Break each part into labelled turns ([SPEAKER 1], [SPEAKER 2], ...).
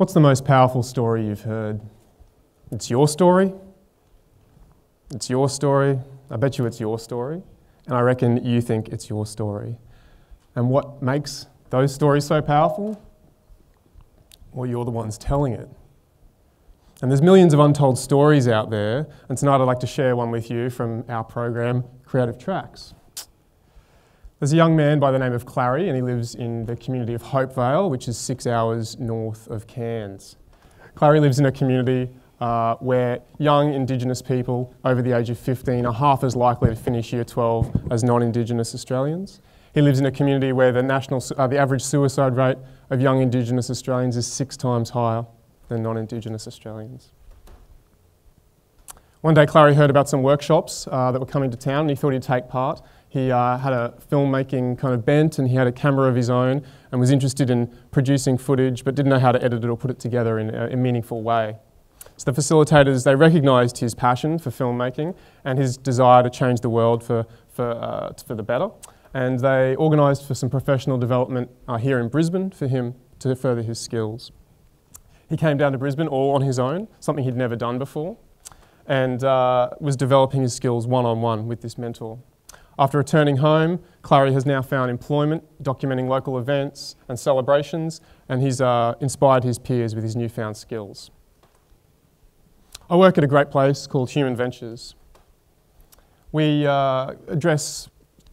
[SPEAKER 1] What's the most powerful story you've heard? It's your story. It's your story. I bet you it's your story. And I reckon you think it's your story. And what makes those stories so powerful? Well, you're the ones telling it. And there's millions of untold stories out there, and tonight I'd like to share one with you from our program, Creative Tracks. There's a young man by the name of Clary, and he lives in the community of Hopevale, which is 6 hours north of Cairns. Clary lives in a community where young Indigenous people over the age of 15 are half as likely to finish Year 12 as non-Indigenous Australians. He lives in a community where the average suicide rate of young Indigenous Australians is 6 times higher than non-Indigenous Australians. One day Clary heard about some workshops that were coming to town and he thought he'd take part. He had a filmmaking kind of bent and he had a camera of his own and was interested in producing footage but didn't know how to edit it or put it together in a meaningful way. So the facilitators, they recognised his passion for filmmaking and his desire to change the world for the better, and they organised for some professional development here in Brisbane for him to further his skills. He came down to Brisbane all on his own, something he'd never done before, and was developing his skills one-on-one with this mentor. After returning home, Clary has now found employment, documenting local events and celebrations, and he's inspired his peers with his newfound skills. I work at a great place called Human Ventures. We address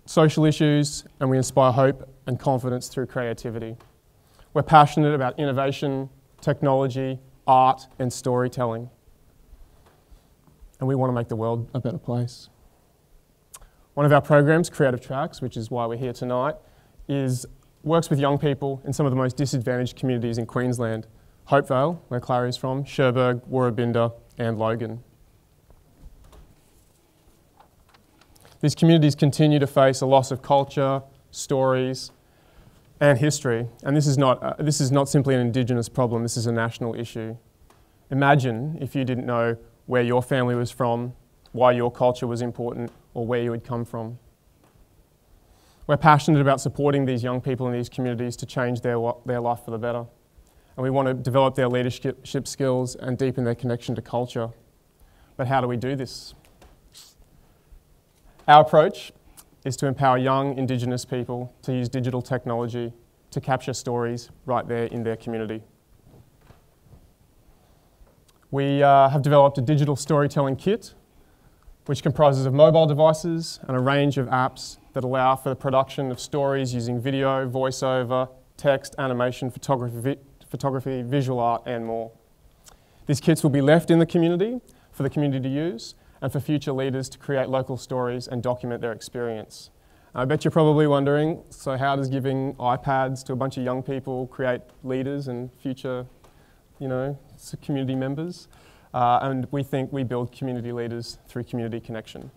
[SPEAKER 1] social issues and we inspire hope and confidence through creativity. We're passionate about innovation, technology, art and storytelling. And we want to make the world a better place. One of our programs, Creative Tracks, which is why we're here tonight, works with young people in some of the most disadvantaged communities in Queensland. Hopevale, where Clary's from, Cherbourg, Woorabinda and Logan. These communities continue to face a loss of culture, stories and history, and this is not simply an Indigenous problem, this is a national issue. Imagine if you didn't know where your family was from, why your culture was important, or where you had come from. We're passionate about supporting these young people in these communities to change their life for the better. And we want to develop their leadership skills and deepen their connection to culture. But how do we do this? Our approach is to empower young Indigenous people to use digital technology to capture stories right there in their community. We have developed a digital storytelling kit which comprises of mobile devices and a range of apps that allow for the production of stories using video, voiceover, text, animation, photography, visual art and more. These kits will be left in the community for the community to use and for future leaders to create local stories and document their experience. I bet you're probably wondering, so how does giving iPads to a bunch of young people create leaders and future, community members? And we think we build community leaders through community connection.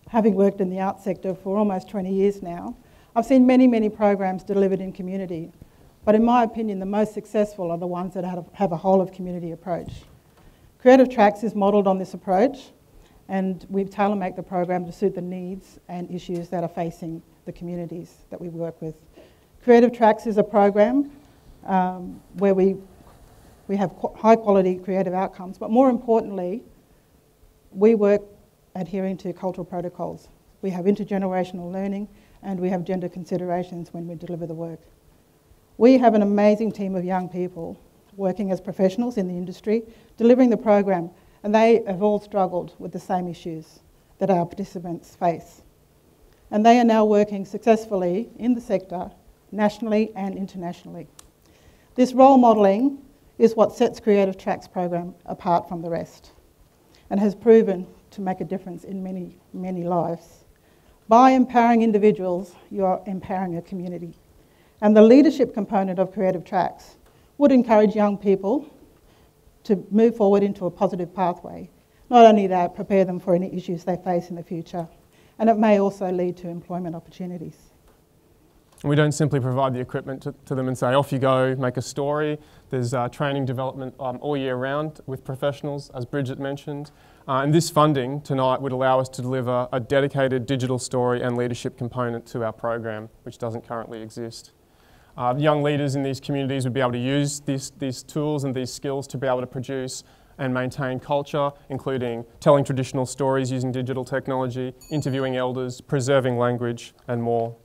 [SPEAKER 2] Having worked in the arts sector for almost 20 years now, I've seen many, many programs delivered in community. But in my opinion, the most successful are the ones that have a whole of community approach. Creative Tracks is modelled on this approach, and we tailor-make the program to suit the needs and issues that are facing the communities that we work with. Creative Tracks is a program where we have high-quality creative outcomes, but more importantly, we work adhering to cultural protocols. We have intergenerational learning, and we have gender considerations when we deliver the work. We have an amazing team of young people working as professionals in the industry, delivering the program, and they have all struggled with the same issues that our participants face. And they are now working successfully in the sector, nationally and internationally. This role modelling is what sets Creative Tracks program apart from the rest and has proven to make a difference in many, many lives. By empowering individuals, you are empowering a community. And the leadership component of Creative Tracks would encourage young people to move forward into a positive pathway. Not only that, prepare them for any issues they face in the future. And it may also lead to employment opportunities.
[SPEAKER 1] And we don't simply provide the equipment to them and say, off you go, make a story. There's training development all year round with professionals, as Bridget mentioned. And this funding tonight would allow us to deliver a dedicated digital story and leadership component to our program, which doesn't currently exist. Young leaders in these communities would be able to use these tools and these skills to be able to produce and maintain culture, including telling traditional stories using digital technology, interviewing elders, preserving language, and more.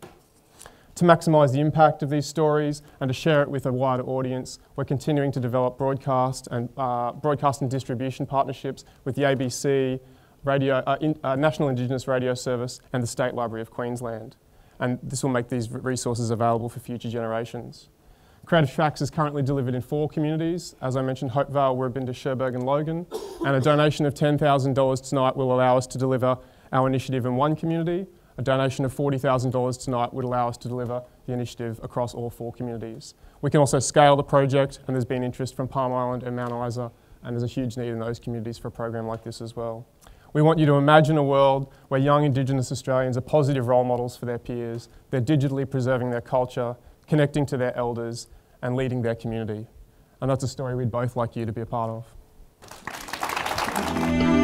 [SPEAKER 1] To maximise the impact of these stories and to share it with a wider audience, we're continuing to develop broadcast and distribution partnerships with the ABC, National Indigenous Radio Service, and the State Library of Queensland. And this will make these resources available for future generations. Creative Tracks is currently delivered in 4 communities. As I mentioned, Hopevale, Wirrabinda, Cherbourg and Logan. And a donation of $10,000 tonight will allow us to deliver our initiative in 1 community. A donation of $40,000 tonight would allow us to deliver the initiative across all 4 communities. We can also scale the project, and there's been interest from Palm Island and Mount Isa, and there's a huge need in those communities for a program like this as well. We want you to imagine a world where young Indigenous Australians are positive role models for their peers. They're digitally preserving their culture, connecting to their elders, and leading their community. And that's a story we'd both like you to be a part of.